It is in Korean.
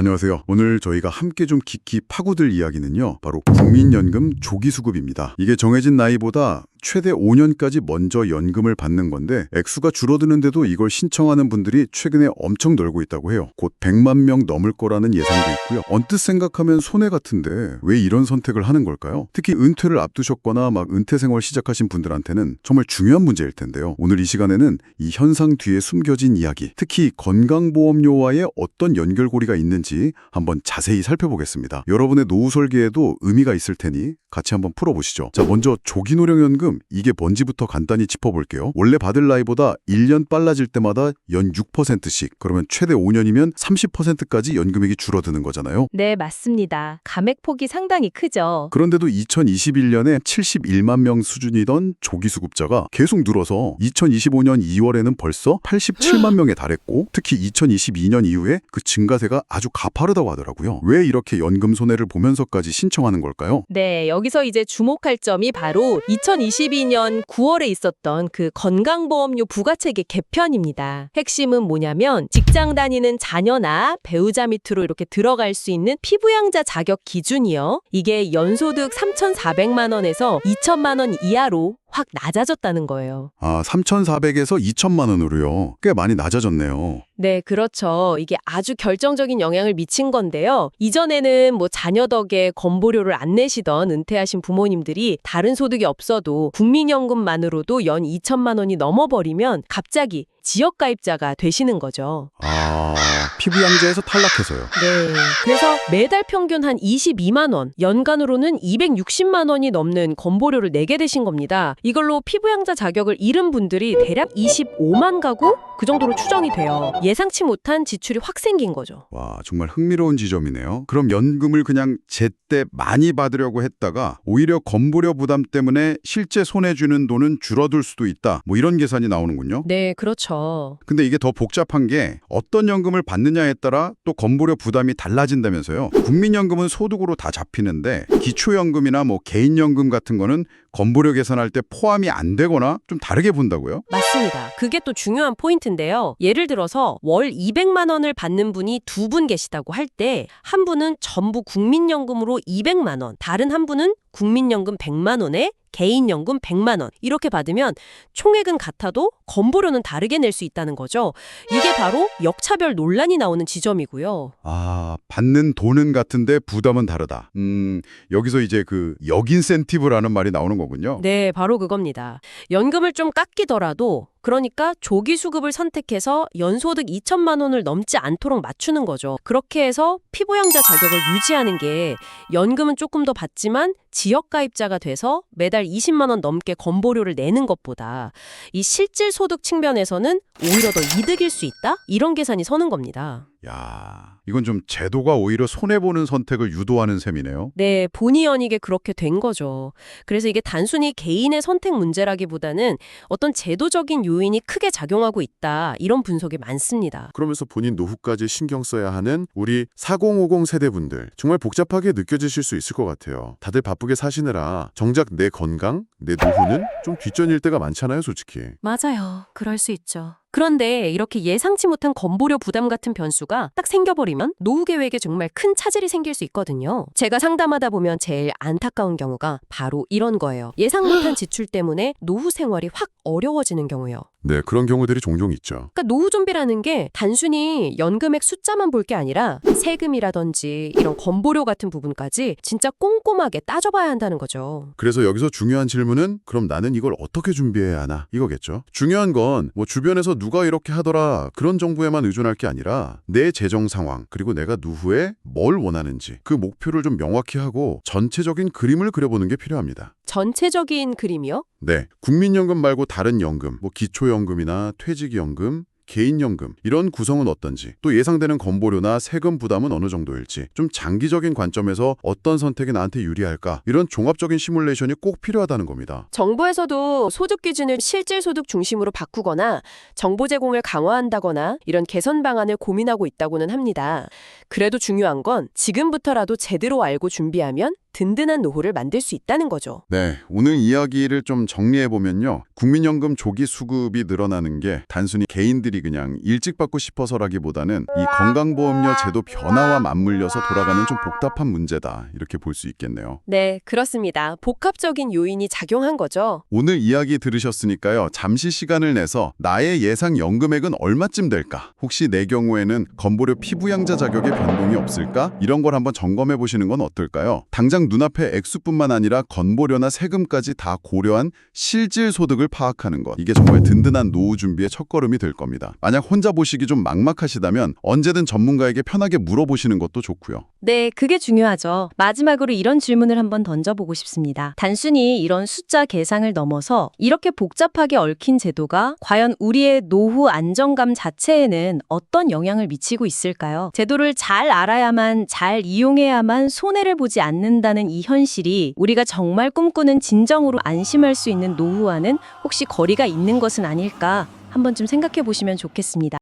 안녕하세요. 오늘 저희가 함께 좀 깊이 파고들 이야기는요. 바로 국민연금 조기수급입니다. 이게 정해진 나이보다 최대 5년까지 먼저 연금을 받는 건데 액수가 줄어드는데도 이걸 신청하는 분들이 최근에 엄청 늘고 있다고 해요. 곧 100만 명 넘을 거라는 예상도 있고요. 언뜻 생각하면 손해 같은데 왜 이런 선택을 하는 걸까요? 특히 은퇴를 앞두셨거나 막 은퇴 생활 시작하신 분들한테는 정말 중요한 문제일 텐데요. 오늘 이 시간에는 이 현상 뒤에 숨겨진 이야기, 특히 건강보험료와의 어떤 연결고리가 있는지 한번 자세히 살펴보겠습니다. 여러분의 노후 설계에도 의미가 있을 테니 같이 한번 풀어보시죠. 자, 먼저 조기노령연금, 이게 뭔지부터 간단히 짚어볼게요. 원래 받을 나이보다 1년 빨라질 때마다 연 6%씩, 그러면 최대 5년이면 30%까지 연금액이 줄어드는 거잖아요. 네, 맞습니다. 감액폭이 상당히 크죠. 그런데도 2021년에 71만 명 수준이던 조기수급자가 계속 늘어서 2025년 2월에는 벌써 87만 명에 달했고, 특히 2022년 이후에 그 증가세가 아주 가파르다고 하더라고요. 왜 이렇게 연금 손해를 보면서까지 신청하는 걸까요? 네, 여기서 이제 주목할 점이 바로 2022년 9월에 있었던 그 건강보험료 부과체계 개편입니다. 핵심은 뭐냐면 직장 다니는 자녀나 배우자 밑으로 이렇게 들어갈 수 있는 피부양자 자격 기준이요. 이게 연소득 3,400만 원에서 2천만 원 이하로 확 낮아졌다는 거예요. 3,400에서 2천만 원으로요. 꽤 많이 낮아졌네요. 네, 그렇죠. 이게 아주 결정적인 영향을 미친 건데요. 이전에는 뭐 자녀 덕에 건보료를 안 내시던 은퇴하신 부모님들이 다른 소득이 없어도 국민연금만으로도 연 2천만 원이 넘어버리면 갑자기 지역가입자가 되시는 거죠. 피부양자에서 탈락해서요. 네. 그래서 매달 평균 한 22만 원, 연간으로는 260만 원이 넘는 건보료를 내게 되신 겁니다. 이걸로 피부양자 자격을 잃은 분들이 대략 25만 가구? 그 정도로 추정이 돼요. 예상치 못한 지출이 확 생긴 거죠. 와, 정말 흥미로운 지점이네요. 그럼 연금을 그냥 제때 많이 받으려고 했다가 오히려 건보료 부담 때문에 실제 손해주는 돈은 줄어들 수도 있다. 뭐 이런 계산이 나오는군요. 네, 그렇죠. 근데 이게 더 복잡한 게 어떤 연금을 받느냐에 따라 또 건보료 부담이 달라진다면서요. 국민연금은 소득으로 다 잡히는데 기초연금이나 뭐 개인연금 같은 거는 건보료 계산할 때 포함이 안 되거나 좀 다르게 본다고요? 맞습니다. 그게 또 중요한 포인트인데요. 예를 들어서 월 200만 원을 받는 분이 두 분 계시다고 할 때 한 분은 전부 국민연금으로 200만 원, 다른 한 분은 국민연금 100만 원에 개인연금 100만 원 이렇게 받으면 총액은 같아도 건보료는 다르게 낼 수 있다는 거죠. 이게 바로 역차별 논란이 나오는 지점이고요. 받는 돈은 같은데 부담은 다르다. 여기서 이제 그 역인센티브라는 말이 나오는 거군요. 네, 바로 그겁니다. 연금을 좀 깎이더라도 그러니까 조기수급을 선택해서 연소득 2천만 원을 넘지 않도록 맞추는 거죠. 그렇게 해서 피부양자 자격을 유지하는 게 연금은 조금 더 받지만 지역가입자가 돼서 매달 20만 원 넘게 건보료를 내는 것보다 이 실질 소득 측면에서는 오히려 더 이득일 수 있다? 이런 계산이 서는 겁니다. 야, 이건 좀 제도가 오히려 손해보는 선택을 유도하는 셈이네요. 네, 본의 아니게 그렇게 된 거죠. 그래서 이게 단순히 개인의 선택 문제라기보다는 어떤 제도적인 요인이 크게 작용하고 있다. 이런 분석이 많습니다. 그러면서 본인 노후까지 신경 써야 하는 우리 4050 세대분들 정말 복잡하게 느껴지실 수 있을 것 같아요. 다들 바쁘게 사시느라 정작 내 건강, 내 노후는 좀 뒷전일 때가 많잖아요, 솔직히. 맞아요. 그럴 수 있죠. 그런데 이렇게 예상치 못한 건보료 부담 같은 변수가 딱 생겨버리면 노후 계획에 정말 큰 차질이 생길 수 있거든요. 제가 상담하다 보면 제일 안타까운 경우가 바로 이런 거예요. 예상 못한 지출 때문에 노후 생활이 확 어려워지는 경우요. 네, 그런 경우들이 종종 있죠. 그러니까 노후 준비라는 게 단순히 연금액 숫자만 볼 게 아니라 세금이라든지 이런 건보료 같은 부분까지 진짜 꼼꼼하게 따져봐야 한다는 거죠. 그래서 여기서 중요한 질문은 그럼 나는 이걸 어떻게 준비해야 하나? 이거겠죠. 중요한 건 뭐 주변에서 누가 이렇게 하더라 그런 정보에만 의존할 게 아니라 내 재정 상황 그리고 내가 노후에 뭘 원하는지 그 목표를 좀 명확히 하고 전체적인 그림을 그려보는 게 필요합니다. 전체적인 그림이요? 네, 국민연금 말고 다른 연금, 뭐 기초연금이나 퇴직연금, 개인연금 이런 구성은 어떤지, 또 예상되는 건보료나 세금 부담은 어느 정도일지, 좀 장기적인 관점에서 어떤 선택이 나한테 유리할까, 이런 종합적인 시뮬레이션이 꼭 필요하다는 겁니다. 정부에서도 소득 기준을 실질 소득 중심으로 바꾸거나 정보 제공을 강화한다거나 이런 개선 방안을 고민하고 있다고는 합니다. 그래도 중요한 건 지금부터라도 제대로 알고 준비하면 든든한 노후를 만들 수 있다는 거죠. 네, 오늘 이야기를 좀 정리해보면요. 국민연금 조기 수급이 늘어나는 게 단순히 개인들이 그냥 일찍 받고 싶어서라기보다는 이 건강보험료 제도 변화와 맞물려서 돌아가는 좀 복잡한 문제다. 이렇게 볼 수 있겠네요. 네, 그렇습니다. 복합적인 요인이 작용한 거죠. 오늘 이야기 들으셨으니까요. 잠시 시간을 내서 나의 예상 연금액은 얼마쯤 될까? 혹시 내 경우에는 건보료 피부양자 자격에 변동이 없을까? 이런 걸 한번 점검해 보시는 건 어떨까요? 당장 눈앞에 액수뿐만 아니라 건보료나 세금까지 다 고려한 실질 소득을 파악하는 것. 이게 정말 든든한 노후 준비의 첫걸음이 될 겁니다. 만약 혼자 보시기 좀 막막하시다면 언제든 전문가에게 편하게 물어보시는 것도 좋고요. 네, 그게 중요하죠. 마지막으로 이런 질문을 한번 던져보고 싶습니다. 단순히 이런 숫자 계상을 넘어서 이렇게 복잡하게 얽힌 제도가 과연 우리의 노후 안정감 자체에는 어떤 영향을 미치고 있을까요? 제도를 잘 알아야만, 잘 이용해야만 손해를 보지 않는다는 이 현실이 우리가 정말 꿈꾸는 진정으로 안심할 수 있는 노후와는 혹시 거리가 있는 것은 아닐까? 한번쯤 생각해 보시면 좋겠습니다.